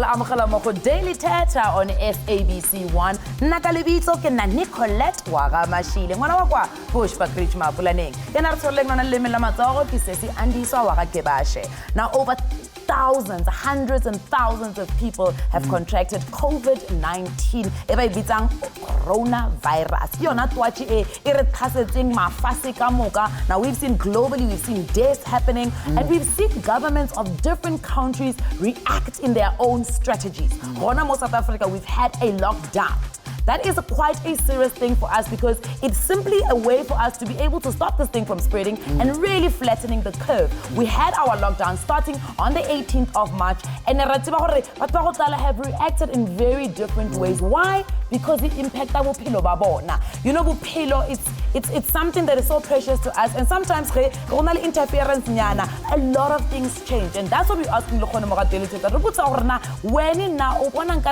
la amogela mo go Daily Thetha on SABC 1. Nna ka lebitso ke nna Nicolette wa ga Mashile. Ngwana wa kwa Bushbuckridge Mapulaneng. Ke na re tshwareleng lona leleme la matsogo ke Sesi Andiswa wa ga Kebashe. Now over thousands, hundreds and thousands of people have contracted COVID-19. Eba bitsang coronavirus. Yona twatchi e re tlhasetseng mafase ka moka. Now we've seen globally, we've seen deaths happening, and we've seen governments of different countries react in their own strategies. Rona mo South Africa, we've had a lockdown. That is quite a serious thing for us because it's simply a way for us to be able to stop this thing from spreading and really flattening the curve. We had our lockdown starting on the 18th of March, and have reacted in very different ways. Why? Because it impacts our bophelo ba bona. You know, bophelo, it's something that is so precious to us, and sometimes interference nyana, a lot of things change, and that's what we're asking when now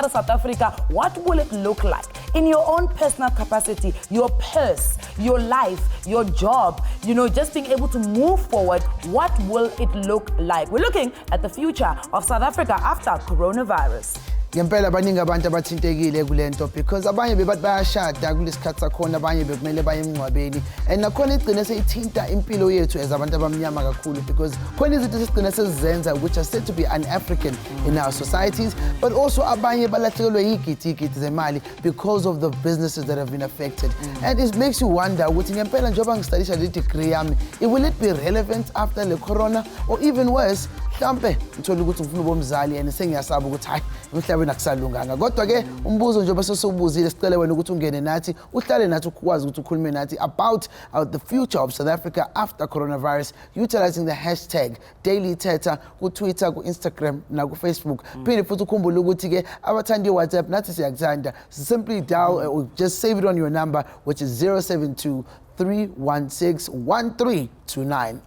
South Africa, what will it look like? In your own personal capacity, your purse, your life, your job, you know, just being able to move forward, what will it look like? We're looking at the future of South Africa after coronavirus. Ngempela abaningi abantu abathintekile kulento because abanye bebathi bayashada kulesikhathi sakhona, abanye bekumele baye emngcwabeni, and nakhona igcine seyithinta impilo yethu as abantu abamnyama kakhulu because khona izinto esigcine sezizenza which are said to be un-African in our societies, but also abanye balahlekelwe igidi zemali because of the businesses that have been affected. And it makes you wonder ukuthi ngempela njengoba ngistudisha le degree yami, will it be relevant after the corona, or even worse, mhlambe ngithola ukuthi ngifuna ubomzali and sengiyasaba ukuthi hayi emhlabeni akusalunganga. Kodwa ke umbuzo njengoba sesubuzile sicela wena ukuthi ungene nathi uhlale nathi ukwazi ukuthi ukhulume nathi about the future of South Africa after coronavirus, utilizing the hashtag Daily Thetha ku Twitter, ku Instagram na ku Facebook. Phinde futhi ukhumbule ukuthi ke abathandi WhatsApp nathi siyakuthanda. Simply dial or just save it on your number, which is 072-316-1329.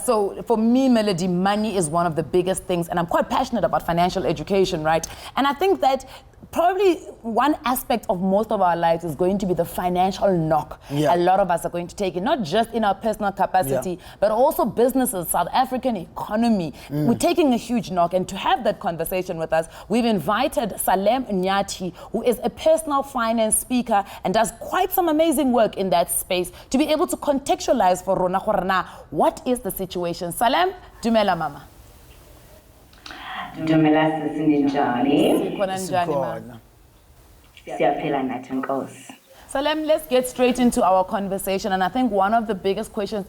So for me, Melody, money is one of the biggest things, and I'm quite passionate about financial education, right? And I think that probably one aspect of most of our lives is going to be the financial knock. A lot of us are going to take it, not just in our personal capacity, but also businesses, South African economy. We're taking a huge knock, and to have that conversation with us, we've invited Salem Nyati, who is a personal finance speaker and does quite some amazing work in that space, to be able to contextualize for Rona Khorana what is the situation. Salem, dumela mama. Dumela sininjani. Siyaphila nathi Nkosi. Salem, let's get straight into our conversation, and I think one of the biggest questions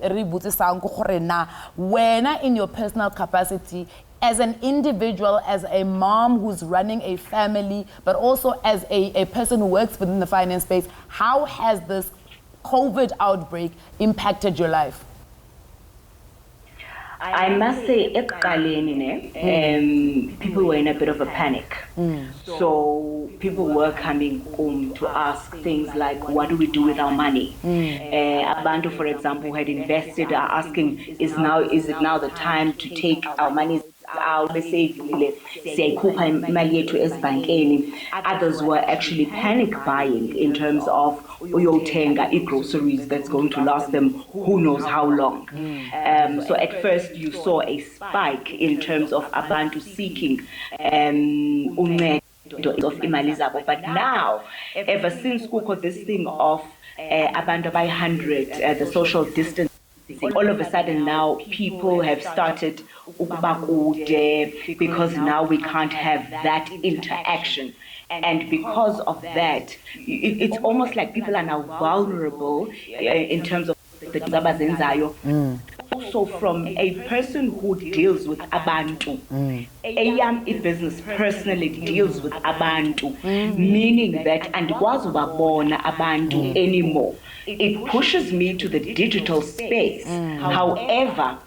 when in your personal capacity as an individual, as a mom who's running a family, but also as a person who works within the finance space, how has this COVID outbreak impacted your life? I must say, people were in a bit of a panic. So people were coming home to ask things like, what do we do with our money? Abantu, for example, who had invested are asking, is it now the time to take our money out? Others were actually panic buying in terms of uyotenga groceries that's going to last them who knows how long. So at first you saw a spike in terms of abantu seeking of imali zabo, but now ever since this thing of abantu by 100, the social distance, all of a sudden now people have started because now we can't have that interaction. And because of that, it's almost like people are now vulnerable in terms of the Zabazenzayo. Also from a person who deals with abantu. A young business personally deals with abantu, meaning that and was babona abantu anymore. It pushes me to the digital space. However,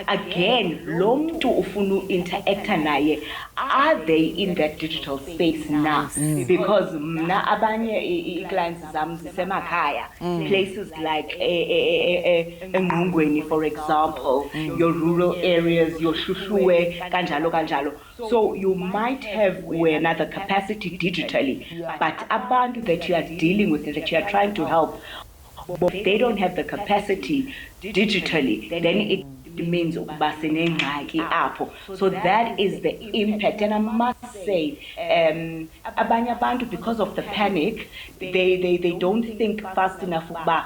again, lo mntu ufuna interacta naye, are they in that digital space now? Because mna abanye clients zam zisemakhaya, places like eNgqongweni, for example, your rural areas, your Shushuwe, kanjalo. So you might have another capacity digitally, but abantu that you are dealing with, that you are trying to help, but they don't have the capacity digitally, then it means ukuba sinengxaki apho. So that is the impact. And I must say, abanye abantu, because of the panic, they don't think fast enough ukuba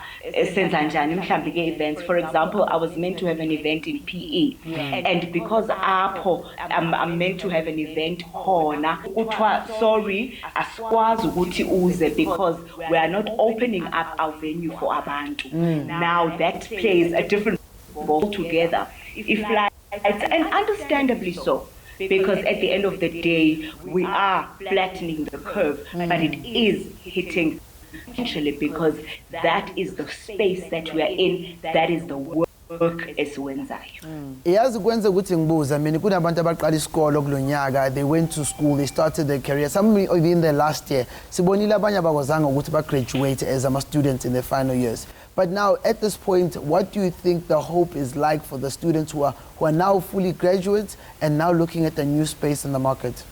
senza njani mhlambi ke events. For example, I was meant to have an event in PE, and because apho I'm meant to have an event khona, kuthiwa sorry, asikwazi ukuthi uze because we are not opening up our venue for abantu. Now that plays a different role together. If like, and understandably so, because at the end of the day, we are flattening the curve, but it is hitting potentially because that is the space that we are in, that is the work esiwenzayo. Yazi kwenza ukuthi ngibuza, I mean kunabantu abaqala isikolo kulonyaka, they went to school, they started their career, some in their last year. Sibonile abanye abakwazanga ukuthi ba graduate as students in their final years. But now at this point, what do you think the hope is like for the students who are now fully graduates and now looking at a new space in the market?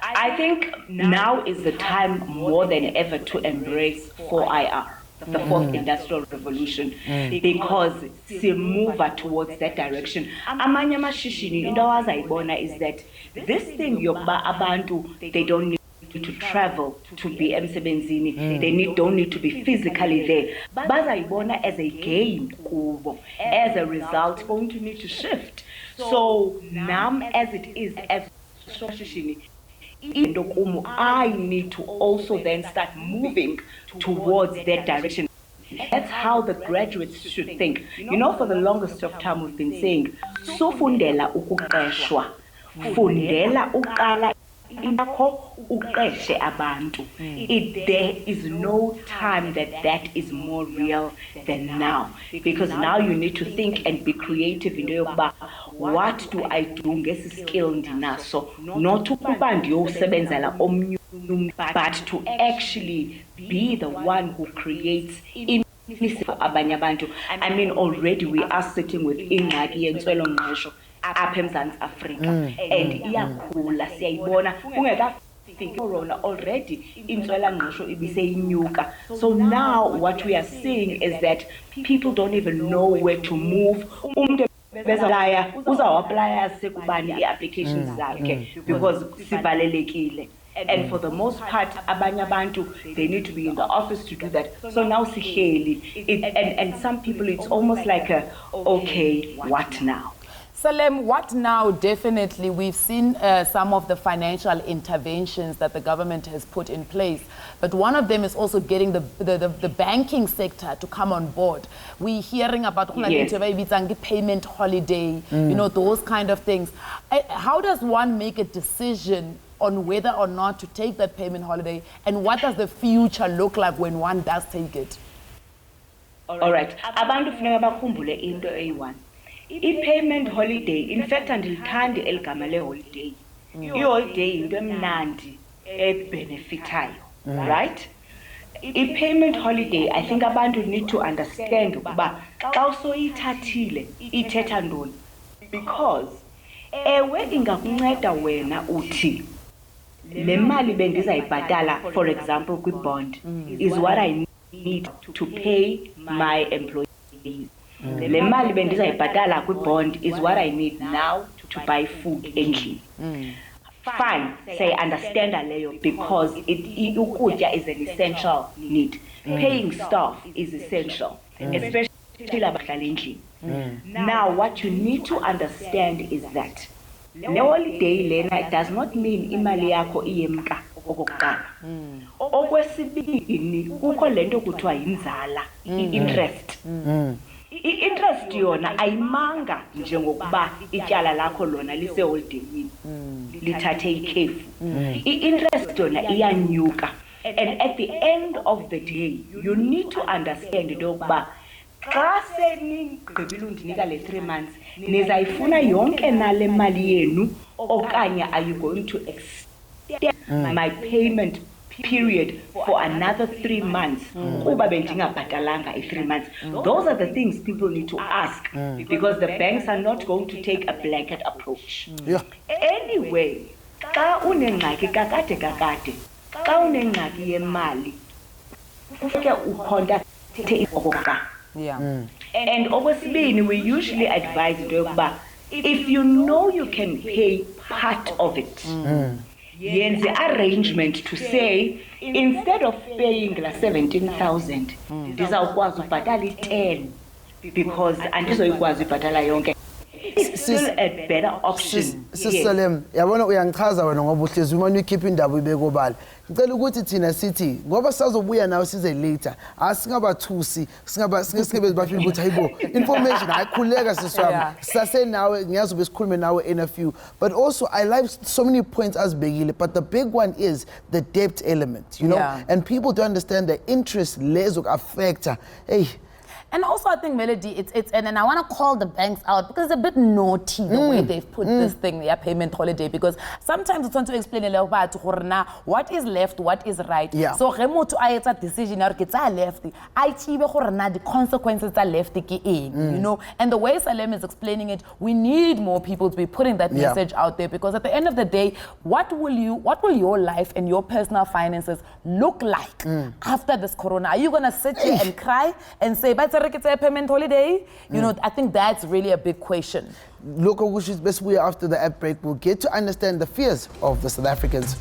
I think now is the time more than ever to embrace 4IR, the fourth industrial revolution, because we move towards that direction. Amanye amashishini into awazayibona is that this thing yokuba abantu, they don't need to travel to be emsebenzini, they don't need to be physically there. Bazayibona as a gain kubo. As a result, going to need to shift. So now, as it is, as shishini, I need to also then start moving towards that direction. That's how the graduates should think. You know, for the longest of time we've been saying, so fundela ukuqeshwa, fundela uqala inakho uqeshe abantu. There is no time that is more real than now, because now you need to think and be creative in yokuba, what do I do ngesi skill ndinaso, not ukuba ndiyosebenzela omnye, but to actually be the one who creates for abanye abantu. I mean, already we are sitting with ingxaki yentswelongqesho apha eMzantsi Afrika, and iyakhula siyayibona kungekafiki corona already intswelangqesho ibiseyinyuka. So now what we are seeing is that people don't even know where to move. Uzawaplaya sekubani i-applications zakhe because sivalelekile. And for the most part, abanye abantu, they need to be in the office to do that. So now sihleli, and some people, it's almost like okay, what now? Salem, what now? Definitely, we've seen some of the financial interventions that the government has put in place, but one of them is also getting the banking sector to come on board. We're hearing about payment holiday, you know, those kind of things. How does one make a decision on whether or not to take that payment holiday, and what does the future look like when one does take it? All right. Abantu funeka bakhumbule into eyi-1. I-payment holiday, in fact, andilithandi eligama le-holiday. I-holiday into emnandi ebenefitayo, right? I-payment holiday, I think abantu need to understand ukuba xa usoyithathile ithetha ntoni, because ewe ingakunceda wena uthi le mali bendizayibhatala, for example kwi-bond, is what I need to pay my employees. Le mali bendizayibhatala kwi-bond is what I need now to buy food endlini. Fine, say understand leyo, because ukutya is an essential need. Paying staff is essential, especially abahlala endlini. Now what you need to understand is that le holiday lena does not mean imali yakho iyemka okokuqala. Okwesibini, kukho lento kuthiwa yinzala, i-interest. I-interest yona ayimanga njengokuba ityala lakho lona liseholideyini lithathe ikhefu. I-interest yona iyanyuka, and at the end of the day you need to understand into yokuba xa senigqibile undinika le 3 months nizayifuna yonke nale mali yenu, okanye are you going to extend my payment period for another 3 months kuba bendingabhatalanga i-3 months? Those are the things people need to ask, because the banks are not going to take a blanket approach. Anyway, xa unengxaki kakade xa unengxaki yemali kufuneka ucontacte okokuqala. Yeah. And okwesibini, we usually advise about if you know you can pay part of it, yenze arrangement to say instead of paying la 17,000, ndizawukwazi ubhatala i-10 because andizoyikwazi ubhatala yonke. It's still a better option. Sisalem, yabona uyangichaza wena ngoba uhlezi uma uyikhipha indaba ibeke obala. Ngicela ukuthi thina sithi ngoba sazobuya nawe size later. Asingabathusi, singabe bafika ukuthi hayibo information ayikhuleka siswami. Sase nawe ngiyazobe sikhulume nawe in a few. But also I like so many points as begile, but the big one is the debt element, you know? And people don't understand the interest lezo affect. Hey. And also, I think, Melody, and I want to call the banks out because it's a bit naughty the way they've put this thing, their payment holiday, because sometimes it's want to explain a little bit what is left, what is right. So, remote to decision, or get left, the consequences are left, you know. And the way Salem is explaining it, we need more people to be putting that message out there, because at the end of the day, what will your life and your personal finances look like after this corona? Are you going to sit here and cry and say, but it's a payment holiday? You know, I think that's really a big question. Look, which is best way after the outbreak, we'll get to understand the fears of the South Africans.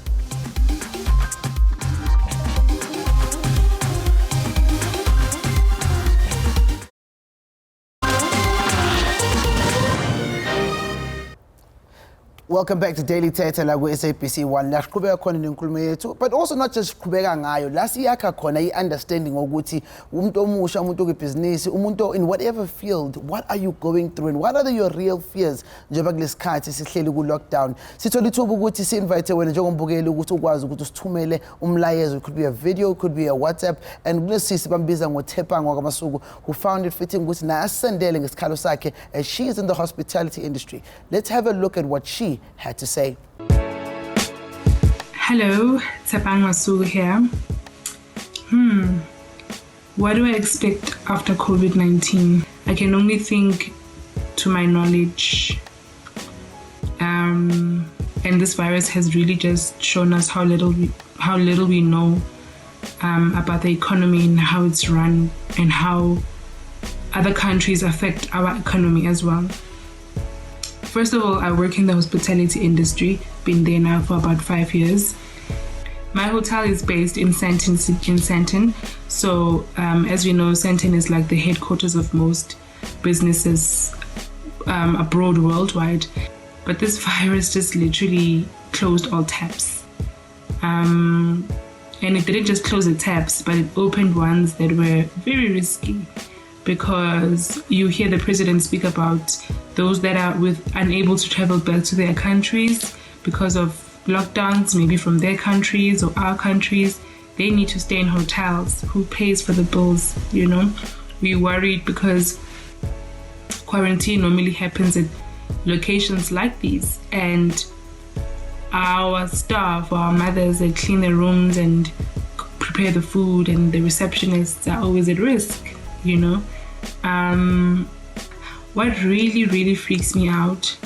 Welcome back to Daily Thetha la SABC 1. La siqhubeka khona nenkulumo yethu, but also not just siqhubeka ngayo. La siyakha khona i-understanding ukuthi umuntu omusha, umuntu okubhizinisi, umuntu in whatever field, what are you going through and what are your real fears njengoba kulesikhathi sihleli ku lockdown. Sithola ithuba ukuthi si-invite wena njengombukeli ukuthi ukwazi ukuthi usithumele umlayezo. It could be a video, it could be a WhatsApp, and kunesisi bambiza ngoThepha ngokwamasuku who found it fitting ukuthi na asendele ngesikhalo sakhe as she is in the hospitality industry. Let's have a look at what she had to say. Hello, Thetha Masuku here. What do I expect after COVID-19? I can only think to my knowledge. And this virus has really just shown us how little we know about the economy and how it's run and how other countries affect our economy as well. First of all, I work in the hospitality industry, been there now for about 5 years. My hotel is based in Sandton. So as we know, Sandton is like the headquarters of most businesses abroad, worldwide. But this virus just literally closed all taps. And it didn't just close the taps, but it opened ones that were very risky. Because you hear the president speak about those that are unable to travel back to their countries because of lockdowns, maybe from their countries or our countries. They need to stay in hotels. Who pays for the bills, you know? We're worried because quarantine normally happens at locations like these, and our staff, our mothers that clean the rooms and prepare the food, and the receptionists are always at risk, you know. What really freaks me out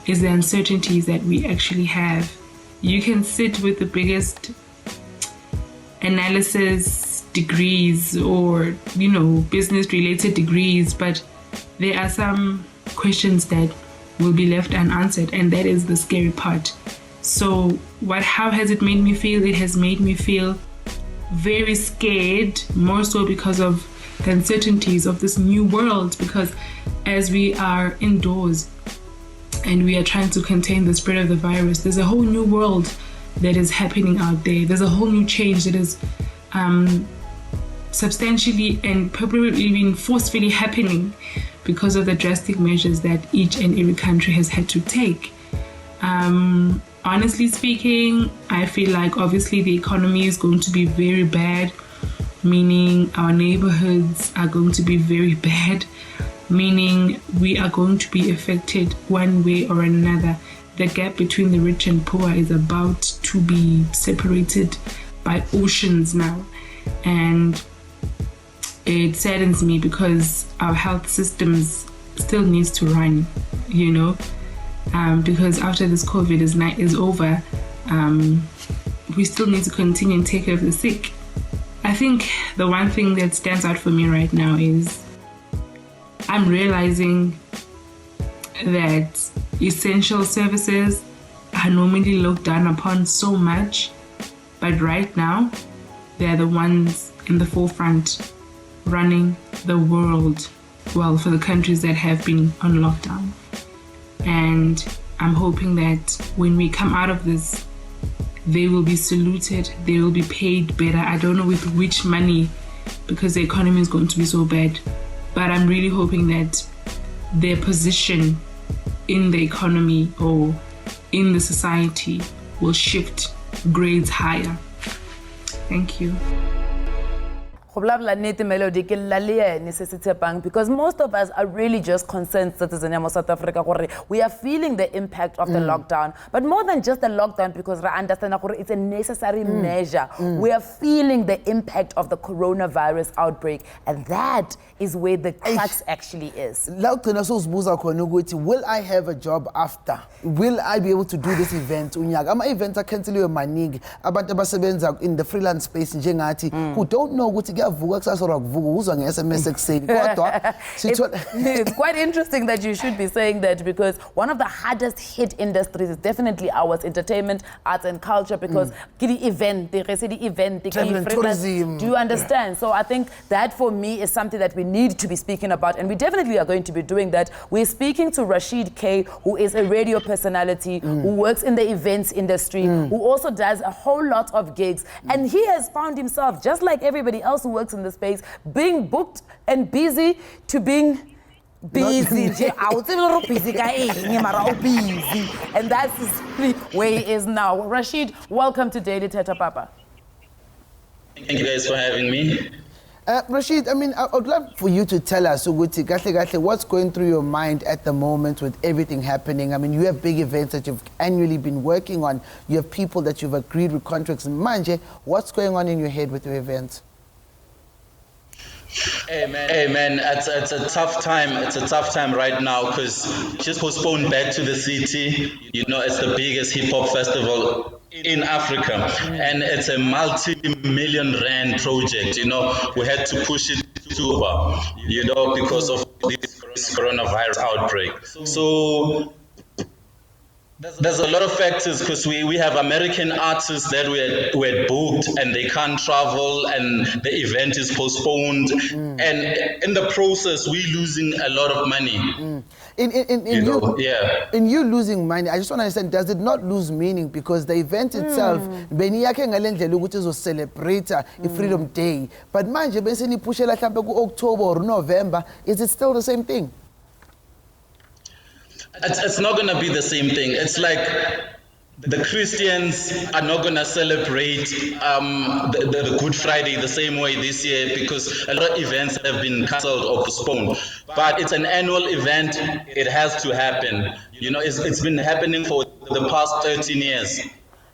is the uncertainties that we actually have. You can sit with the biggest analysis degrees or, you know, business related degrees, but there are some questions that will be left unanswered, and that is the scary part. So how has it made me feel? It has made me feel very scared, more so because of the uncertainties of this new world, because as we are indoors and we are trying to contain the spread of the virus, there's a whole new world that is happening out there. There's a whole new change that is substantially and probably even forcefully happening because of the drastic measures that each and every country has had to take. Honestly speaking, I feel like obviously the economy is going to be very bad, meaning our neighborhoods are going to be very bad, meaning we are going to be affected one way or another. The gap between the rich and poor is about to be separated by oceans now. And it saddens me because our health systems still needs to run, you know, because after this COVID is over, we still need to continue and take care of the sick. I think the one thing that stands out for me right now is I'm realizing that essential services are normally looked down upon so much, but right now they're the ones in the forefront running the world, well, for the countries that have been on lockdown. And I'm hoping that when we come out of this, they will be saluted, they will be paid better. I don't know with which money, because the economy is going to be so bad, but I'm really hoping that their position in the economy or in the society will shift grades higher. Thank you. Because most of us are really just concerned citizens in South Africa. We are feeling the impact of the lockdown, but more than just the lockdown, because we understand it's a necessary measure. We are feeling the impact of the coronavirus outbreak, and that is where the crux actually is. Will I have a job after? Will I be able to do this event? Ama events are canceled maningi. Abantu abasebenza in the freelance space who don't know what to It's quite interesting that you should be saying that, because one of the hardest hit industries is definitely ours, entertainment, arts and culture, because event, tourism. Do you understand? So I think that for me is something that we need to be speaking about, and we definitely are going to be doing that. We're speaking to Rashid K, who is a radio personality, who works in the events industry, who also does a whole lot of gigs, and he has found himself, just like everybody else who works in the space, being booked and busy to being busy. And that's where he is now. Rashid, welcome to Daily Thetha, Papa. Thank you guys for having me. Rashid, I mean, I would love for you to tell us what's going through your mind at the moment with everything happening. I mean, you have big events that you've annually been working on. You have people that you've agreed with contracts. Manje, what's going on in your head with your events? Hey man, it's a tough time. It's a tough time right now because just postponed back to the city. You know, it's the biggest hip hop festival in Africa, and it's a multi-million rand project. You know, we had to push it to Cuba, you know, because of this coronavirus outbreak. So there's a lot of factors, because we have American artists that we had booked and they can't travel, and the event is postponed, and in the process we're losing a lot of money. In you losing money, I just want to understand, does it not lose meaning? Because the event itself, is celebrate Freedom Day, but manje bese ni pushela mhlambe ku October or November, is it still the same thing? It's not going to be the same thing. It's like the Christians are not going to celebrate the Good Friday the same way this year, because a lot of events have been cancelled or postponed. But it's an annual event. It has to happen. You know, it's been happening for the past 13 years.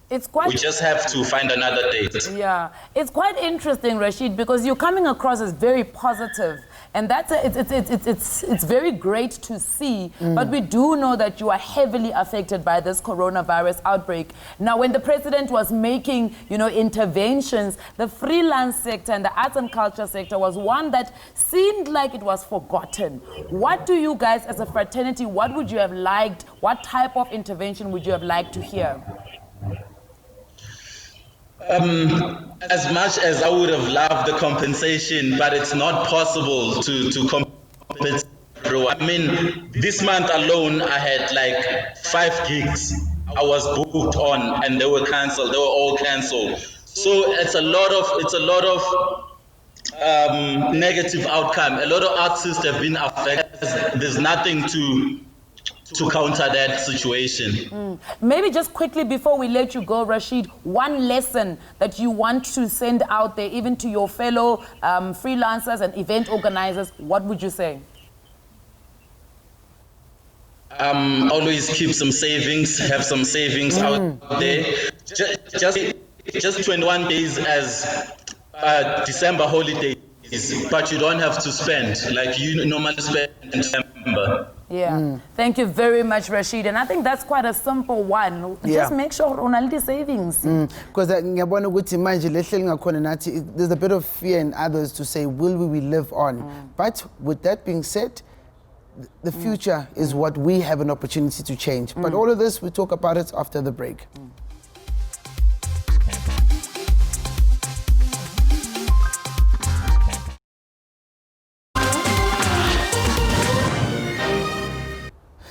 We just have to find another date. Yeah, it's quite interesting, Rashid, because you're coming across as very positive, and that's it's very great to see. But we do know that you are heavily affected by this coronavirus outbreak. Now, when the president was making, you know, interventions, the freelance sector and the arts and culture sector was one that seemed like it was forgotten. What do you guys, as a fraternity, what would you have liked? What type of intervention would you have liked to hear? As much as I would have loved the compensation, but it's not possible to compensate. I mean, this month alone, I had like 5 gigs I was booked on, and they were cancelled. They were all cancelled. So it's a lot of negative outcome. A lot of artists have been affected. There's nothing to counter that situation. Maybe just quickly before we let you go, Rashid, one lesson that you want to send out there, even to your fellow freelancers and event organizers, what would you say? Always keep some savings, have some savings out there. Just 21 days as December holidays, but you don't have to spend like you normally spend in December. Yeah. Thank you very much, Rashid. And I think that's quite a simple one. Just make sure unality savings. Because there's a bit of fear in others to say, will we live on? But with that being said, the future is what we have an opportunity to change. But all of this, we talk about it after the break.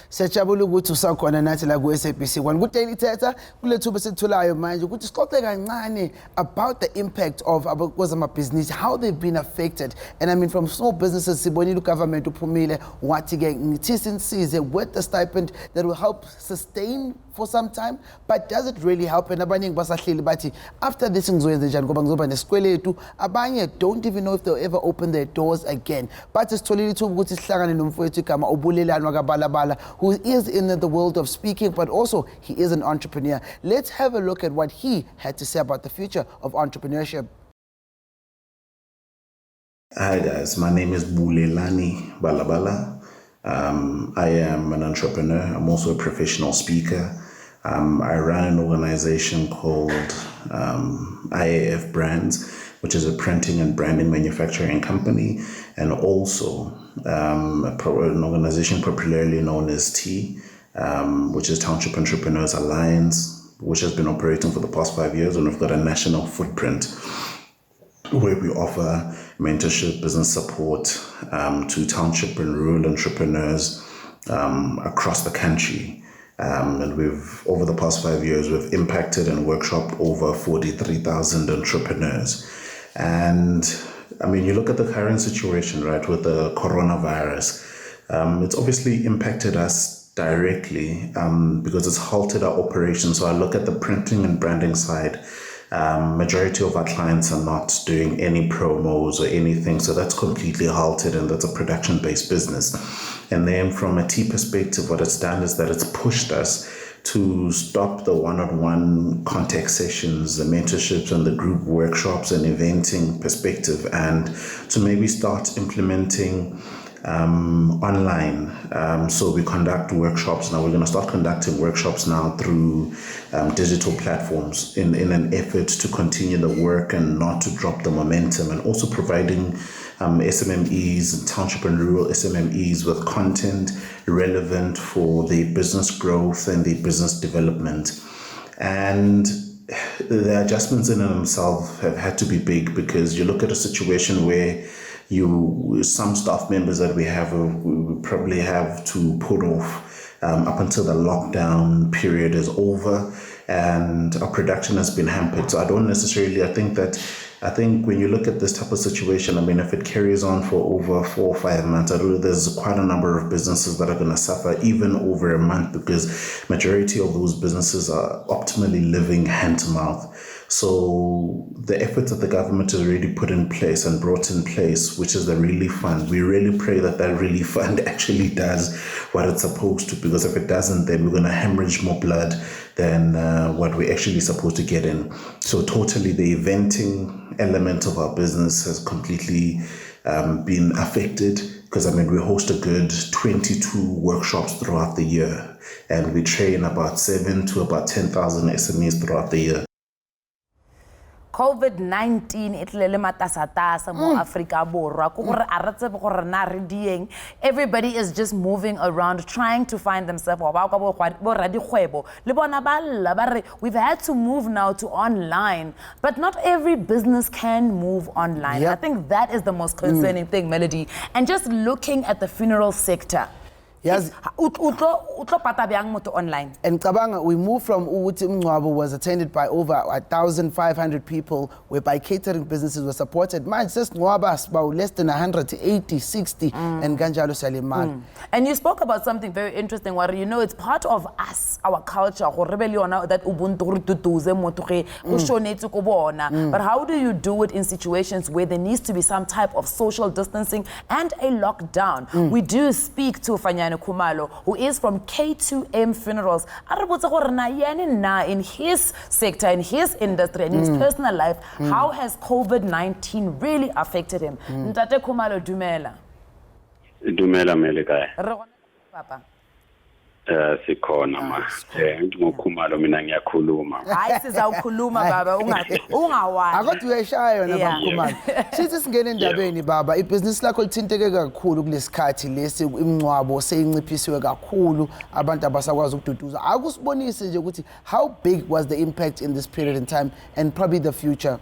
Siyajabula ukuthi usakhona nathi la ku-SABC 1 ku-Daily Thetha kule thuba sithulayo manje ukuthi sixoxe kancane about the impact of kwezamabhizinisi, how they've been affected. And I mean, from small businesses, sibonile government uphumile wathi-ke ngithi sinisize with the stipend that will help sustain for some time, but does it really help? And abaningi basahleli bathi after this ngizoyenza njani ngoba ngizoba nesikweletu. Abanye don't even know if they'll ever open their doors again. But sitholile ithuba ukuthi sihlangane nomfowethu igama uBulelani wakaBalabala, who is in the world of speaking, but also he is an entrepreneur. Let's have a look at what he had to say about the future of entrepreneurship. Hi guys, my name is Bulelani Balabala. I am an entrepreneur. I'm also a professional speaker. I run an organization called IAF Brands, which is a printing and branding manufacturing company, and also an organization popularly known as T, which is Township Entrepreneurs Alliance, which has been operating for the past 5 years, and we've got a national footprint where we offer mentorship, business support to township and rural entrepreneurs across the country. And we've, over the past 5 years, we've impacted and workshopped over 43,000 entrepreneurs. And I mean, you look at the current situation, right, with the coronavirus, it's obviously impacted us directly because it's halted our operations. So I look at the printing and branding side. Majority of our clients are not doing any promos or anything, so that's completely halted, and that's a production-based business. And then from a T perspective, what it's done is that it's pushed us to stop the one-on-one contact sessions, the mentorships and the group workshops and eventing perspective, and to maybe start implementing online. So we conduct workshops now. We're going to start conducting workshops now through digital platforms in an effort to continue the work and not to drop the momentum, and also providing SMMEs, township and rural SMMEs with content relevant for their business growth and their business development. And the adjustments in themselves have had to be big, because you look at a situation where some staff members that we probably have to put off up until the lockdown period is over, and our production has been hampered. So I think when you look at this type of situation, I mean, if it carries on for over 4 or 5 months, there's quite a number of businesses that are going to suffer even over a month, because majority of those businesses are optimally living hand to mouth. So the efforts that the government has already put in place and brought in place, which is the relief fund, we really pray that that relief fund actually does what it's supposed to, because if it doesn't, then we're going to hemorrhage more blood than what we're actually supposed to get in. So totally the eventing element of our business has completely been affected, because I mean, we host a good 22 workshops throughout the year, and we train about 7 to about 10,000 SMEs throughout the year. COVID-19 itlele matasatasa mo Africa borwa ko gore a re tsebe gore na re dieng. Everybody is just moving around trying to find themselves. We've had to move now to online, but not every business can move online. Yep. I think that is the most concerning thing, Melody. And just looking at the funeral sector, yes, online. And Kabanga, we moved from Uti Mngcwabo was attended by over 1,500 people, whereby catering businesses were supported. Man, just Mwabas about less than 180, 60, and Ganjalo Saliman. And you spoke about something very interesting, where you know it's part of us, our culture, that but how do you do it in situations where there needs to be some type of social distancing and a lockdown? We do speak to Fanyana Kumalo, who is from K2M Funerals. In his sector, in his industry, and in his personal life, how has COVID-19 really affected him? Ntate Kumalo, dumela. Dumela Meleka. Papa. Sikhona ma. Ngokhumalo mina ngiyakhuluma. Hayi sizawukhuluma baba ungawani. Akade uyashaya yona Yeah. bakhumalo. Sithi singene endabeni baba, ibhizinisi lakho lithinteke kakhulu kulesikhathi lesi imncwabo seyinciphisiwe kakhulu abantu abasakwazi ukududuza. Akusibonise nje ukuthi how big was the impact in this period in time and probably the future?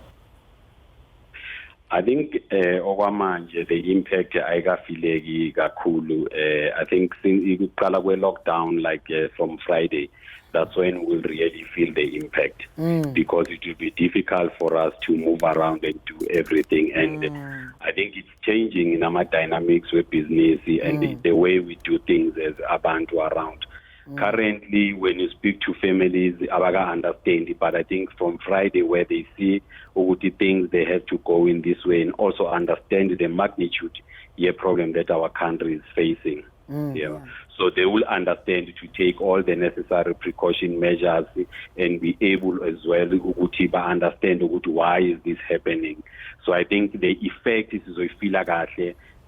I think okwamanje the impact ayikafileki kakhulu. I think since ikuqala kwe-lockdown like from Friday, that's when we'll really feel the impact because it will be difficult for us to move around and do everything. And I think it's changing in our dynamics with business and the way we do things as abantu around. Currently, when you speak to families, abaga understand it, but I think from Friday where they see the things they have to go in this way and also understand the magnitude of problem that our country is facing. So they will understand to take all the necessary precaution measures and be able as well to understand why is this happening. So I think the effect is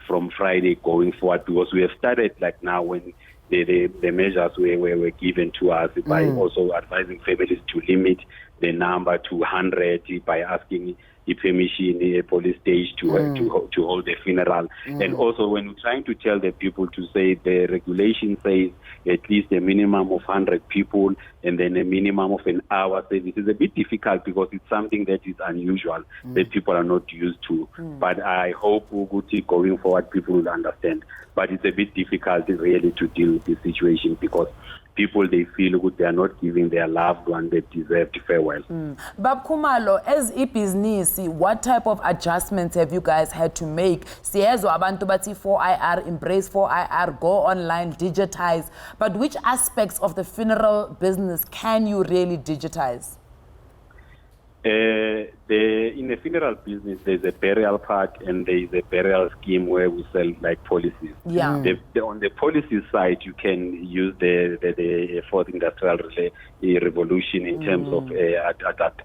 from Friday going forward because we have started like now when the measures were given to us by also advising families to limit the number to 100 by asking the permission a police stage to hold the funeral. And also when we're trying to tell the people to say the regulation says at least a minimum of 100 people and then a minimum of an hour service is a bit difficult because it's something that is unusual that people are not used to. But I hope going forward people will understand. But it's a bit difficult really to deal with this situation because people, they feel good, they are not giving their loved one that deserved farewell. Bab Khumalo, as a business, what type of adjustments have you guys had to make? Siyezo abantu bathi 4IR, embrace 4IR, go online, digitize. But which aspects of the funeral business can you really digitize? In the funeral business, there's a burial part and there is a burial scheme where we sell like policies. Yeah. On the policy side, you can use the fourth industrial revolution in terms of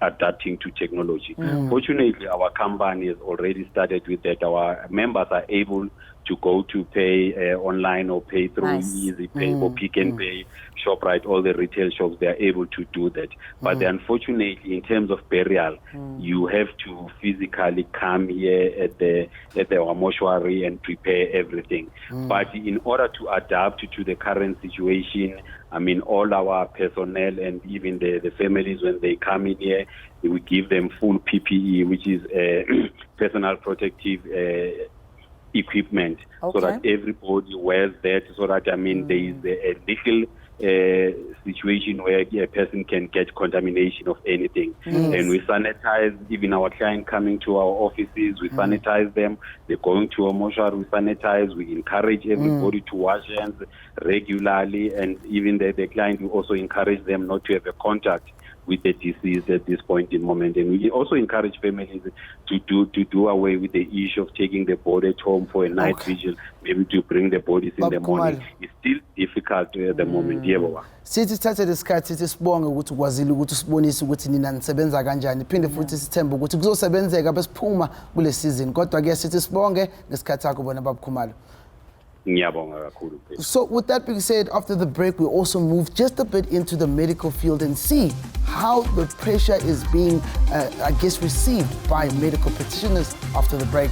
adapting to technology. Fortunately, our company has already started with that. Our members are able to go to pay online or pay through Easy Pay or Pick and Pay, ShopRite, all the retail shops, they are able to do that. But unfortunately, in terms of burial, you have to physically come here at our mortuary and prepare everything. But in order to adapt to the current situation, I mean, all our personnel and even the families, when they come in here, we give them full PPE, which is personal protective equipment, so that everybody wears that, so that, I mean, there is a little situation where a person can get contamination of anything. And we sanitize, even our client coming to our offices, we sanitize them. They're going to a mortuary, we sanitize. We encourage everybody to wash hands regularly, and even the client, we also encourage them not to have a contact with the deceased at this point in moment. And we also encourage families to do away with the issue of taking the body home for a night vigil, maybe to bring the bodies in the morning. It's still difficult at the moment. Sithi sithathe lesikhathi sithi sibonge ukuthi ukwazile ukuthi usibonise ukuthi nina nisebenza kanjani, phinde futhi sithembe ukuthi kuzosebenzeka besiphuma kule season. Kodwa ke sithi sibonge ngesikhathi sakho bona Baba Khumalo. So with that being said, after the break, we also move just a bit into the medical field and see how the pressure is being, I guess, received by medical practitioners after the break.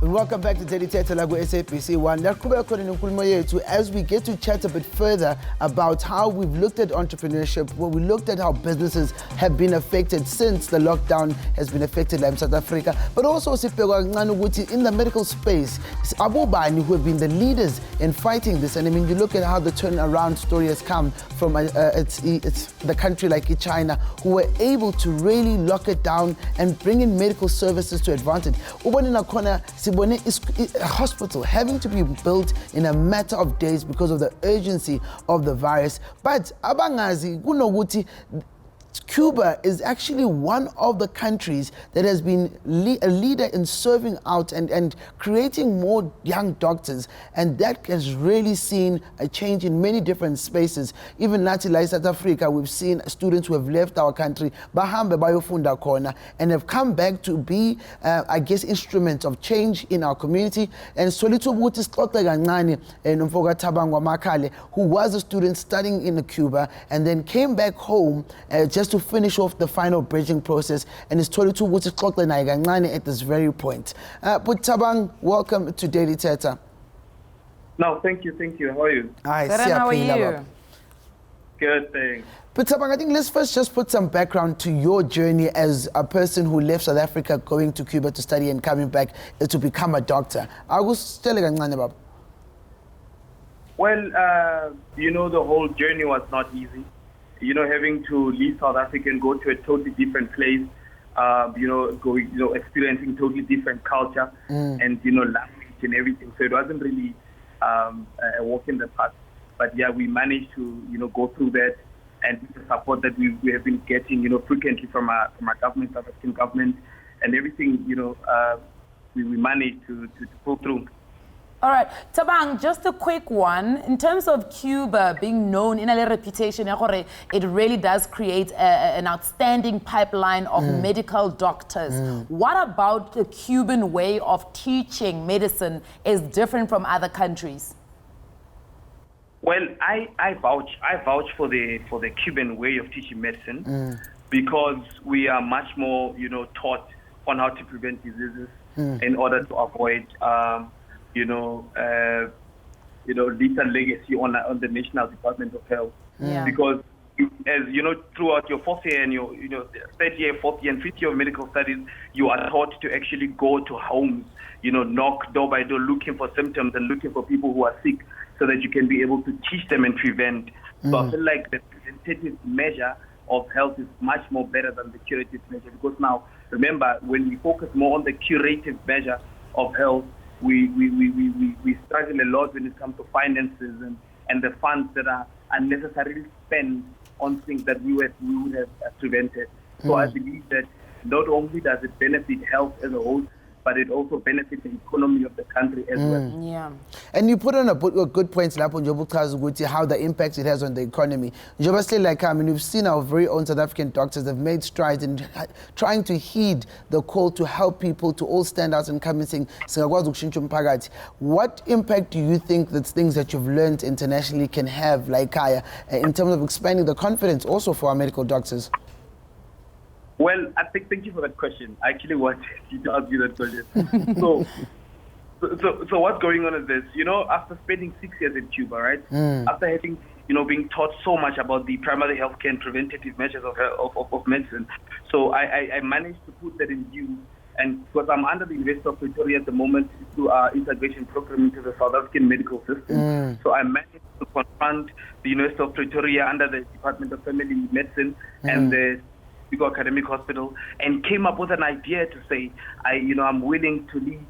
Welcome back to Thetha SABC 1. As we get to chat a bit further about how we've looked at entrepreneurship, where we looked at how businesses have been affected since the lockdown has been affected in South Africa, but also in the medical space, Abobani, who have been the leaders in fighting this. And I mean, you look at how the turnaround story has come from it's the country like China, who were able to really lock it down and bring in medical services to advantage. A hospital having to be built in a matter of days because of the urgency of the virus. But abangazi kunokuthi Cuba is actually one of the countries that has been a leader in serving out and creating more young doctors, and that has really seen a change in many different spaces. Even nathi like South Africa, we've seen students who have left our country, bahambe bayofunda khona, and have come back to be, I guess, instruments of change in our community. And Solitude Wuti Skotle Gangani and Mfoka Tabangwa Makale, who was a student studying in Cuba and then came back home just to finish off the final bridging process, and is told to Wuti Skotle Gangani at this very point. But Tabang, welcome to Daily Thetha. No, thank you. How are you? Hi, How are you? Good, thanks. But Tabang, I think let's first just put some background to your journey as a person who left South Africa, going to Cuba to study and coming back to become a doctor. I was telling you. Well, the whole journey was not easy. Having to leave South Africa and go to a totally different place, experiencing totally different culture and, language and everything. So it wasn't really a walk in the park. But yeah, we managed to, go through that, and the support that we have been getting, frequently from our government, South African government, and everything, we managed to pull through. All right, Tabang, just a quick one. In terms of Cuba being known in a reputation, it really does create an outstanding pipeline of medical doctors. What about the Cuban way of teaching medicine is different from other countries? Well, I vouch for the Cuban way of teaching medicine because we are much more, taught on how to prevent diseases in order to avoid lethal legacy on the National Department of Health. Yeah. Because, as throughout your fourth year and your third year, fourth year, and fifth year of medical studies, you are taught to actually go to homes, knock door by door, looking for symptoms and looking for people who are sick, so that you can be able to teach them and prevent. So I feel like the preventative measure of health is much more better than the curative measure, because now, remember, when we focus more on the curative measure of health, we struggle a lot when it comes to finances and the funds that are unnecessarily spent on things that we would have prevented. So I believe that not only does it benefit health as a whole, but it also benefits the economy of the country as well. Yeah. And you put on a good point, how the impact it has on the economy. We've seen our very own South African doctors have made strides in trying to heed the call to help people to all stand out and come and sing. What impact do you think that things that you've learned internationally can have, in terms of expanding the confidence also for our medical doctors? Well, thank you for that question. I actually wanted you to ask you that question. So what's going on is this, after spending 6 years in Cuba, right? After having, being taught so much about the primary healthcare and preventative measures of medicine. So I managed to put that in view, and because I'm under the University of Pretoria at the moment through our integration program into the South African medical system. So I managed to confront the University of Pretoria under the Department of Family Medicine and the Cuba Academic Hospital, and came up with an idea to say, I'm willing to lead,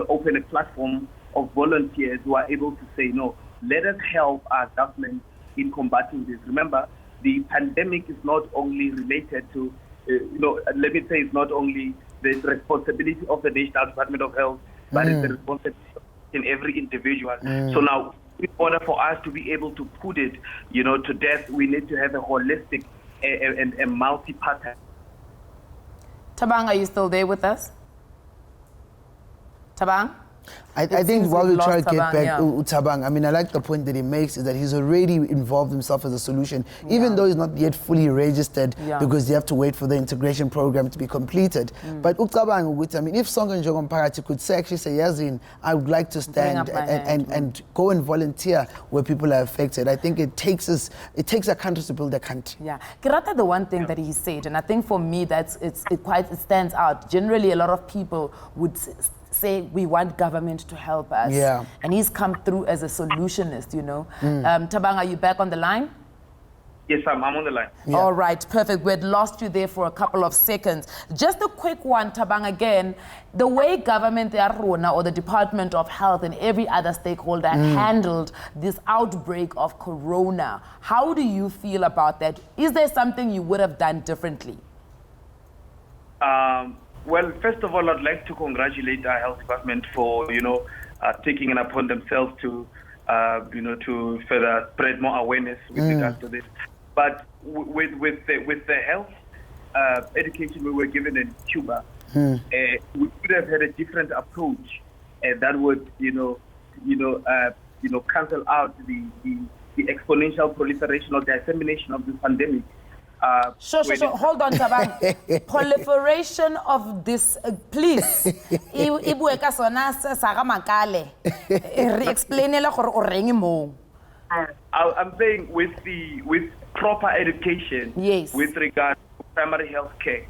open a platform of volunteers who are able to say, no, let us help our government in combating this. Remember, the pandemic is not only related to, let me say, it's not only the responsibility of the National Department of Health, but it's the responsibility in every individual. So now, in order for us to be able to put it, to death, we need to have a holistic and a multi-pattern. Tabang, are you still there with us? Tabang? I think while we try to get back yeah. Tabang, I like the point that he makes is that he's already involved himself as a solution, even though he's not yet fully registered because you have to wait for the integration program to be completed. But Tabang, if Songa Njogo Mparati could actually say, Yazin, I would like to stand and go and volunteer where people are affected. I think it takes a country to build a country. Yeah. Kirata, the one thing that he said, and I think for me it stands out. Generally, a lot of people would say we want government to help us. Yeah. And he's come through as a solutionist, Tabang, are you back on the line? Yes, I'm on the line. Yeah. All right, perfect. We had lost you there for a couple of seconds. Just a quick one, Thabang, again. The way government or the Department of Health and every other stakeholder handled this outbreak of corona, how do you feel about that? Is there something you would have done differently? Well, first of all, I'd like to congratulate our health department for, taking it upon themselves to, to further spread more awareness with regards to this. But with the health education we were given in Cuba, we could have had a different approach that would, cancel out the exponential proliferation or dissemination of this pandemic. Sure. Hold on, Thabang. Proliferation of this, please. Ibueka sona sa makale. Explainela gore o reng mo. I'm saying with proper education, yes, with regard to primary health care,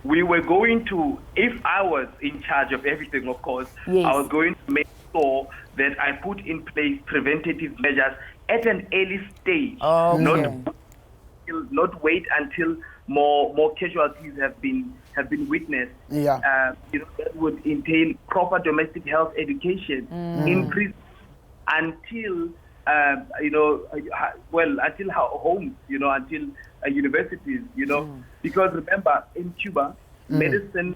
we were going to, if I was in charge of everything, of course, yes, I was going to make sure that I put in place preventative measures at an early stage, not wait until more casualties have been witnessed. Yeah. That would entail proper domestic health education in prison until until homes, until universities, because remember in Cuba, medicine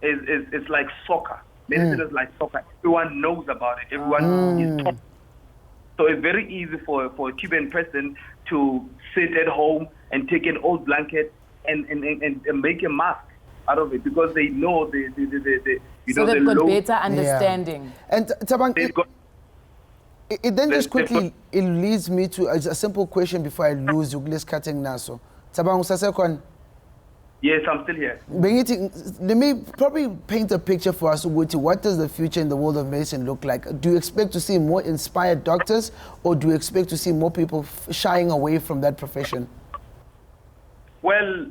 is like soccer. Medicine is like soccer. Everyone knows about it. Everyone is talking. So it's very easy for a Cuban person to sit at home and take an old blanket and make a mask out of it because they know so they've got better understanding. Yeah. And Thabang, it then just quickly, it leads me to a simple question before I lose you. Let's cutting naso. Thabang usasekon. Yes, I'm still here. Let me probably paint a picture for us. What does the future in the world of medicine look like? Do you expect to see more inspired doctors, or do you expect to see more people shying away from that profession? Well,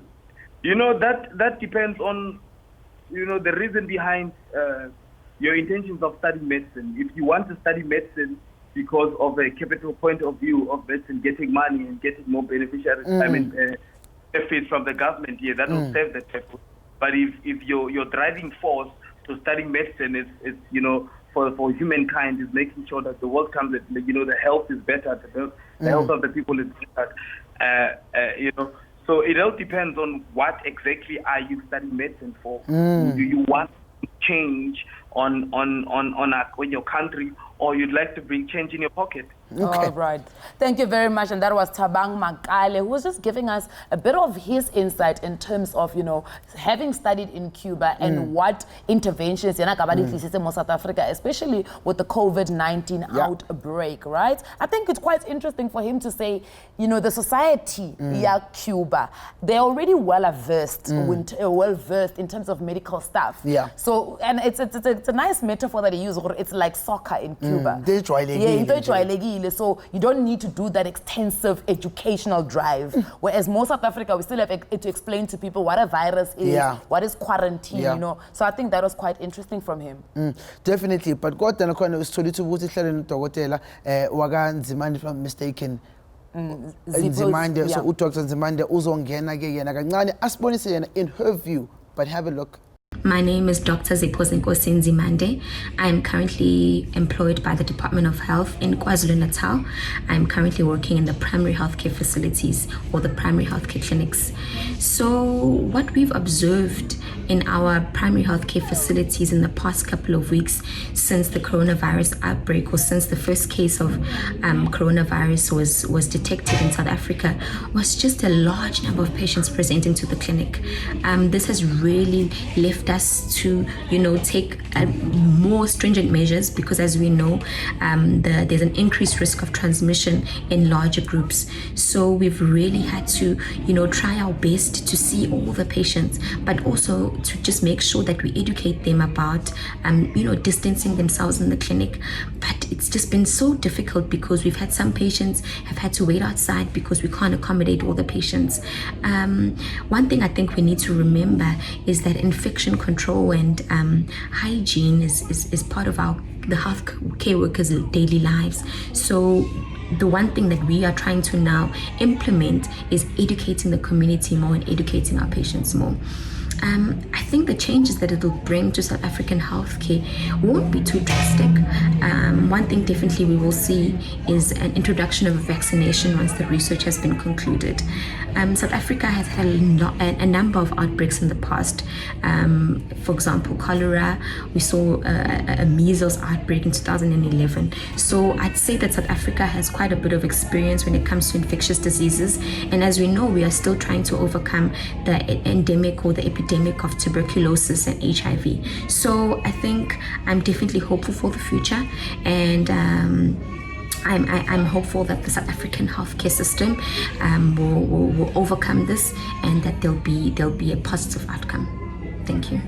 that depends on, the reason behind your intentions of studying medicine. If you want to study medicine because of a capital point of view of medicine, getting money and getting more beneficiaries, benefits from the government, that will serve that purpose. But if your driving force to studying medicine is for humankind is making sure that the world comes, the health is better, the health of the people is better, So it all depends on what exactly are you studying medicine for. Do you want to change on your country, or you'd like to bring change in your pocket? Okay. All right. Thank you very much. And that was Thabang Makale, who was just giving us a bit of his insight in terms of, having studied in Cuba and what interventions in South Africa, especially with the COVID-19 outbreak, right? I think it's quite interesting for him to say, the society, Cuba, they're already well-versed in terms of medical stuff. Yeah. So, and it's a nice metaphor that he used. It's like soccer in Cuba. So you don't need to do that extensive educational drive. Whereas most South Africa, we still have to explain to people what a virus is, what is quarantine, So I think that was quite interesting from him. Definitely. But God then was told to vote Wagan Zimande, if I'm mistaken. Zimande, so Dr. Zimande uzongena ke yena kancane asibonise yena in her view, but have a look. My name is Dr. Ziphosenkosi Nzimande. I am currently employed by the Department of Health in KwaZulu-Natal. I am currently working in the primary healthcare facilities or the primary healthcare clinics. So what we've observed in our primary healthcare facilities in the past couple of weeks since the coronavirus outbreak, or since the first case of coronavirus was detected in South Africa, was just a large number of patients presenting to the clinic. This has really left us to take more stringent measures, because as we know, there's an increased risk of transmission in larger groups. So we've really had to try our best to see all the patients, but also to just make sure that we educate them about distancing themselves in the clinic. But it's just been so difficult because we've had some patients have had to wait outside because we can't accommodate all the patients. One thing I think we need to remember is that infection control and hygiene is part of the health care workers' daily lives. So the one thing that we are trying to now implement is educating the community more and educating our patients more. I think the changes that it will bring to South African healthcare won't be too drastic. One thing definitely we will see is an introduction of vaccination once the research has been concluded. South Africa has had a number of outbreaks in the past. For example, cholera. We saw a measles outbreak in 2011. So I'd say that South Africa has quite a bit of experience when it comes to infectious diseases. And as we know, we are still trying to overcome the endemic or the epidemic of tuberculosis and HIV. So I think I'm definitely hopeful for the future, and I'm hopeful that the South African healthcare system will overcome this, and that there'll be a positive outcome. Thank you.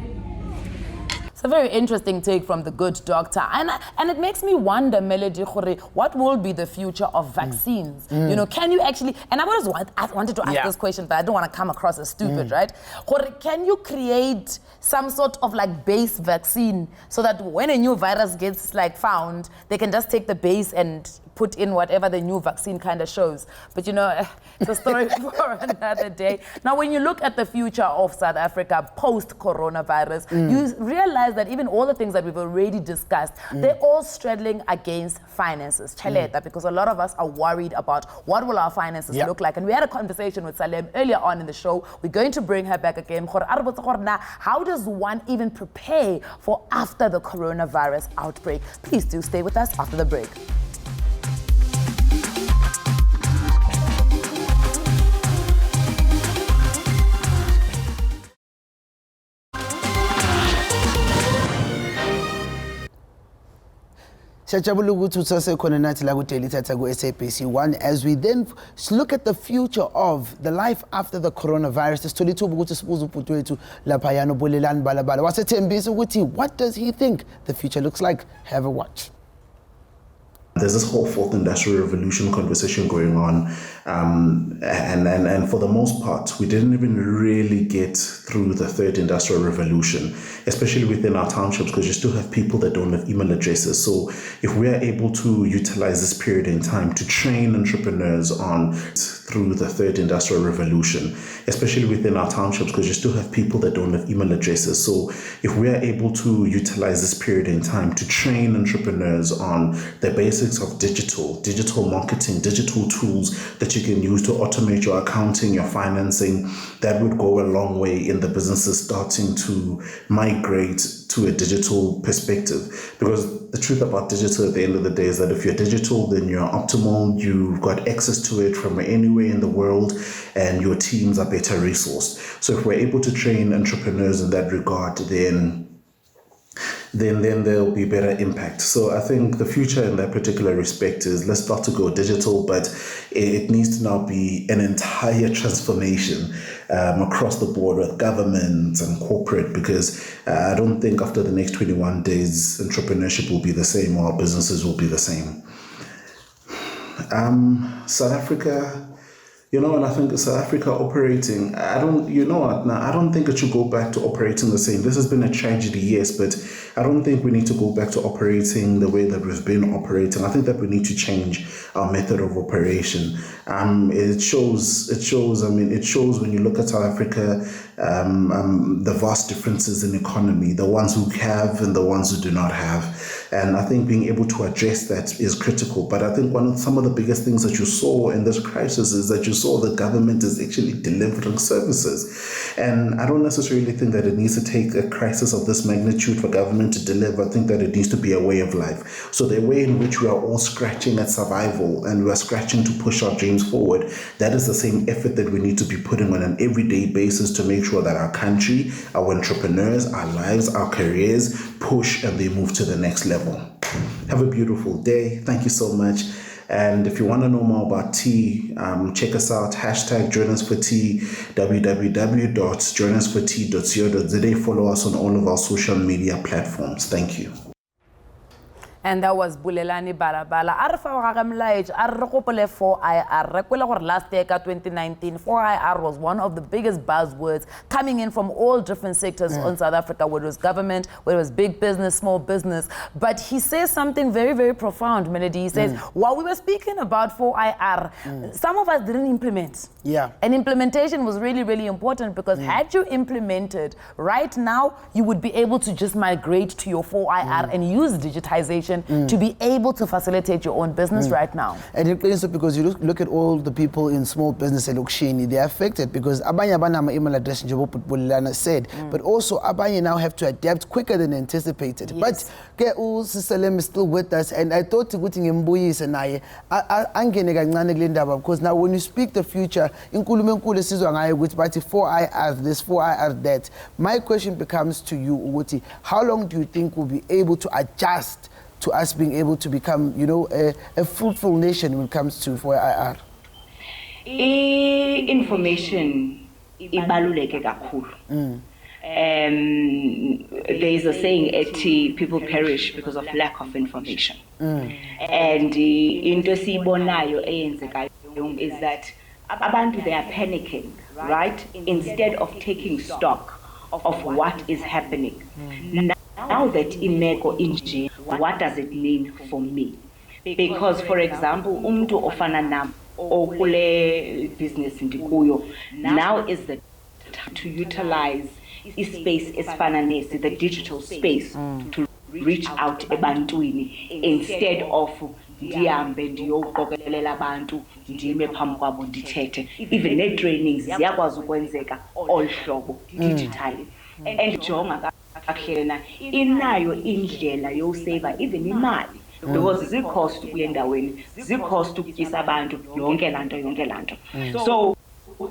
It's a very interesting take from the good doctor, and it makes me wonder, Melody, what will be the future of vaccines? You know, can you actually? And I wanted to ask this question, but I don't want to come across as stupid, right? Can you create some sort of like base vaccine so that when a new virus gets like found, they can just take the base and put in whatever the new vaccine kind of shows? But you know, it's a story for another day. Now, when you look at the future of South Africa post-coronavirus, you realize that even all the things that we've already discussed, they're all straddling against finances. Because a lot of us are worried about what will our finances look like. And we had a conversation with Salem earlier on in the show. We're going to bring her back again. How does one even prepare for after the coronavirus outbreak? Please do stay with us after the break. Siyajabula ukuthi usasekhona nathi la ku-Daily Thetha ku-SABC 1 as we then look at the future of the life after the coronavirus. Sithola ithuba ukuthi sibuze ubhuti wethu laphayana uBulelani Balabala wasethembisa ukuthi what does he think the future looks like. Have a watch. There's this whole fourth industrial revolution conversation going on, and for the most part, we didn't even really get through the third industrial revolution, especially within our townships, because you still have people that don't have email addresses. So if we are able to utilize this period in time to train entrepreneurs on through the third industrial revolution, especially within our townships, because you still have people that don't have email addresses. So if we are able to utilize this period in time to train entrepreneurs on the basics of digital marketing, digital tools that you can use to automate your accounting, your financing, that would go a long way in the businesses starting to migrate to a digital perspective. Because the truth about digital at the end of the day is that if you're digital, then you're optimal, you've got access to it from anywhere in the world, and your teams are better resourced. So if we're able to train entrepreneurs in that regard, then there'll be better impact. So I think the future in that particular respect is let's start to go digital, but it needs to now be an entire transformation across the board with government and corporate, because I don't think after the next 21 days entrepreneurship will be the same or businesses will be the same. South Africa, and I think South Africa operating, I don't think it should go back to operating the same. This has been a tragedy, yes, but I don't think we need to go back to operating the way that we've been operating. I think that we need to change our method of operation. It shows when you look at South Africa, the vast differences in economy, the ones who have and the ones who do not have. And I think being able to address that is critical. But I think some of the biggest things that you saw in this crisis is that you saw the government is actually delivering services. And I don't necessarily think that it needs to take a crisis of this magnitude for government to deliver. I think that it needs to be a way of life. So the way in which we are all scratching at survival and we are scratching to push our dreams forward, that is the same effort that we need to be putting on an everyday basis to make sure that our country, our entrepreneurs, our lives, our careers push and they move to the next level. Have a beautiful day. Thank you so much. And if you want to know more about tea, check us out, #JoinUsForTea, www.joinusfortea.co.za. Follow us on all of our social media platforms. Thank you. And that was Bulelani Balabala. Arre 4IR. Last year, 2019, 4IR was one of the biggest buzzwords coming in from all different sectors in South Africa, whether it was government, whether it was big business, small business. But he says something very, very profound, Melody. He says, while we were speaking about 4IR, some of us didn't implement. Yeah. And implementation was really, really important because had you implemented, right now, you would be able to just migrate to your 4IR and use digitization to be able to facilitate your own business right now. And it is because you look at all the people in small business and Lokshini, they're affected because abanye banama email address njengoba Bulelani said, but also abanye now have to adapt quicker than anticipated. Yes. But Salem is still with us, and I thought ukuthi ngembuyise naye angene kancane kule ndaba because now when you speak the future, inkulumo enkulu esizwa ngayo ukuthi bathi 4IR this, 4IR that. My question becomes to you, ukuthi, how long do you think we'll be able to adjust to us being able to become, you know, a fruitful nation when it comes to 4IR? Information ibaluleke kakhulu. There is a saying, people perish because of lack of information. And into esibonayo eyenzekayo is that abantu, they are panicking, right? Instead of taking stock of what is happening. Now that imeko inje, what does it mean for me? Because, for example, umuntu ofana nam okule business ndikuyo, now is the time to utilize space esifana nesi, the digital space, to reach out ebantwini instead of ndihambe ndiyoqokelela abantu ndime phambi kwabo ndithethe. Even ne-trainings ziyakwazi ukwenzeka all hlobo digitally. And jonga kahle na inayo indlela yoseva even imali because zikhost kule ndaweni, zikhost ukutyisa abantu yonke lanto. So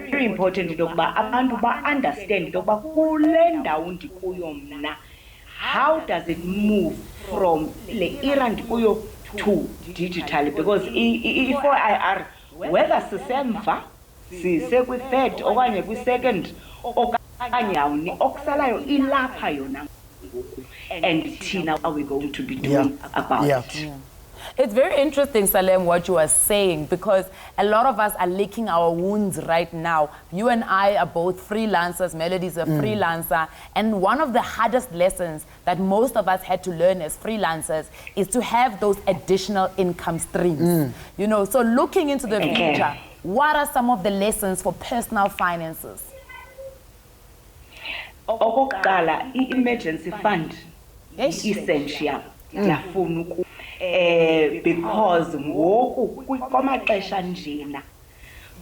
very important ukuba abantu ba-understand ukuba kule ndawo ndikuyo mna, how does it move from le era ndikuyo to digital, because i-4IR whether sisemva sisekwi-third okanye kwi-second okanye yawuni okusalayo ilapha yona, and thina are we going to be doing about it? It's very interesting, Salem, what you are saying, because a lot of us are licking our wounds right now. You and I are both freelancers. Melody's a freelancer. And one of the hardest lessons that most of us had to learn as freelancers is to have those additional income streams. You know, so looking into the future, what are some of the lessons for personal finances? Okokuqala, i-emergency fund is essential. Because ngoku kwamaxesha njena,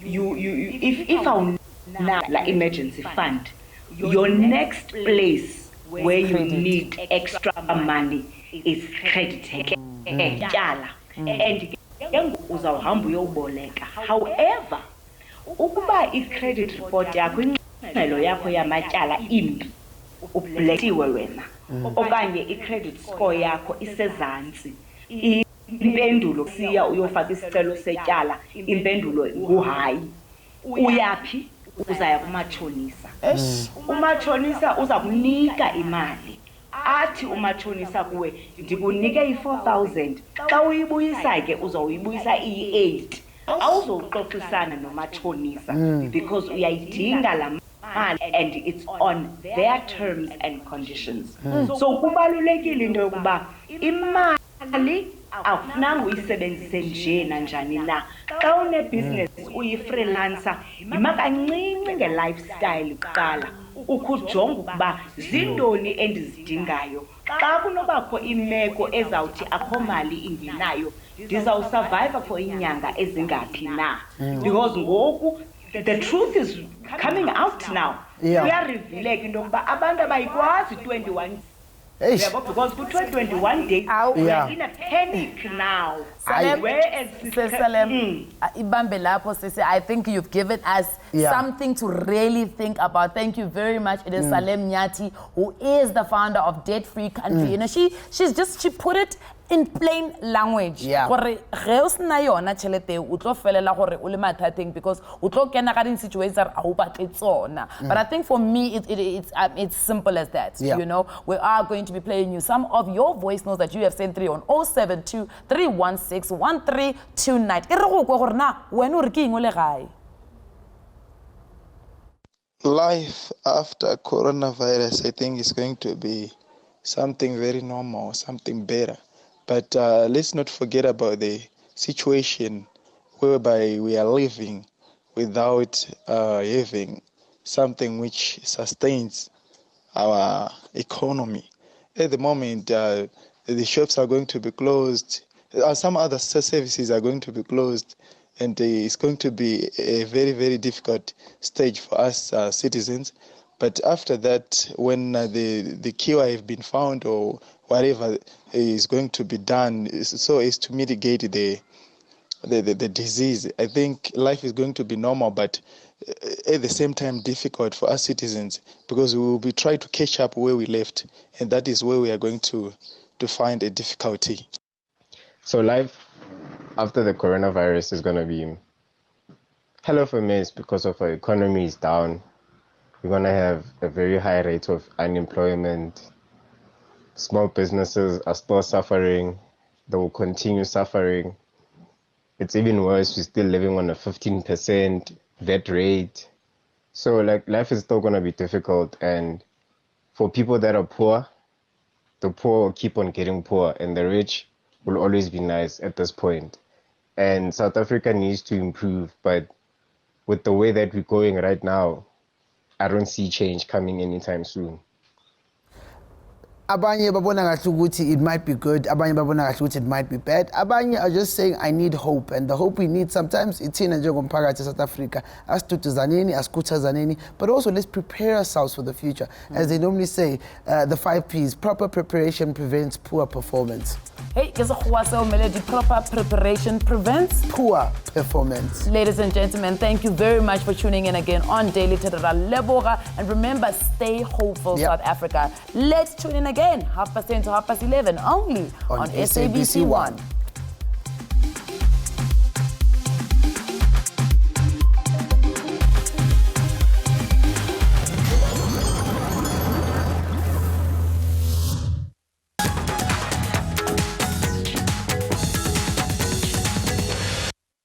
if awuna la emergency fund, your next place where you need extra money is credit, tyala, and uzawuhamba uyoboleka. However, ukuba i-credit report yakho, ingxelo yakho yamatyala imbi, ublekiwe wena, okanye i-credit score yakho isezantsi, impendulo siya uyofaka isicelo setyala, impendulo nguhayi, uyaphi? Uzaya kumatshonisa. Umatshonisa uza kunika imali, athi umatshonisa kuwe ndikunike i-4,000, xa uyibuyisa ke uzawuyibuyisa iyi-8. Awuzoxoxisana nomatshonisa because uyayidinga la mali and it's on their terms and conditions. So kubalulekile into yokuba imali akufunanga uyisebenzise nje nanjani na. Xa une-business uyi-freelancer, yima kancinci nge-lifestyle kuqala, ukujonga ukuba zintoni endizidingayo. Xa kunobakho imeko ezawuthi akho mali ingenayo, ndizawusurvive for inyanga ezingaphi na. Because ngoku the truth is coming out now. Kuyarevealeka into yokuba abantu abayikwazi 21 because for 21 days, we are in a panic now. I think you've given us something to really think about. Thank you very much. It is Salem Nyati, who is the founder of Debt Free Country. You know, she put it in plain language. Yeah. Gore ge o sena yona tšhelete o tlo felela gore o le mathateng because o tlo kena ka di-situations that a o batle tsona. But I think for me, it's simple as that. Yeah. You know, we are going to be playing you some of your voice notes that you have sent through on 072 316 1329. E re go kwa gore na wena o re ke eng o le gae? Life after coronavirus, I think, is going to be something very normal, something better. But let's not forget about the situation whereby we are living without having something which sustains our economy. At the moment, the shops are going to be closed. Some other services are going to be closed. And it's going to be a very, very difficult stage for us citizens. But after that, when the cure has been found or whatever is going to be done, so as to mitigate the disease, I think life is going to be normal, but at the same time difficult for us citizens because we will be trying to catch up where we left, and that is where we are going to find a difficulty. So life after the coronavirus is going to be hell of a mess because of our economy is down. We're going to have a very high rate of unemployment. Small businesses are still suffering. They will continue suffering. It's even worse. We're still living on a 15% VAT rate. So like life is still going to be difficult. And for people that are poor, the poor will keep on getting poor and the rich will always be nice at this point. And South Africa needs to improve, but with the way that we're going right now, I don't see change coming anytime soon. Abanye babona ngathi ukuthi it might be good, abanye babona ngathi ukuthi it might be bad. Abanye are just saying I need hope, and the hope we need sometimes ithina njengomphakathi South Africa asitutuzaneni, asikhuthazaneni, but also let's prepare ourselves for the future. As they normally say, the 5 P's, proper preparation prevents poor performance. Hey, melody, proper preparation prevents Poor performance. Ladies and gentlemen, thank you very much for tuning in again on Daily Thetha Leboga. And remember, stay hopeful, South Africa. Let's tune in again, 10:30 to 11:30, only on SABC 1.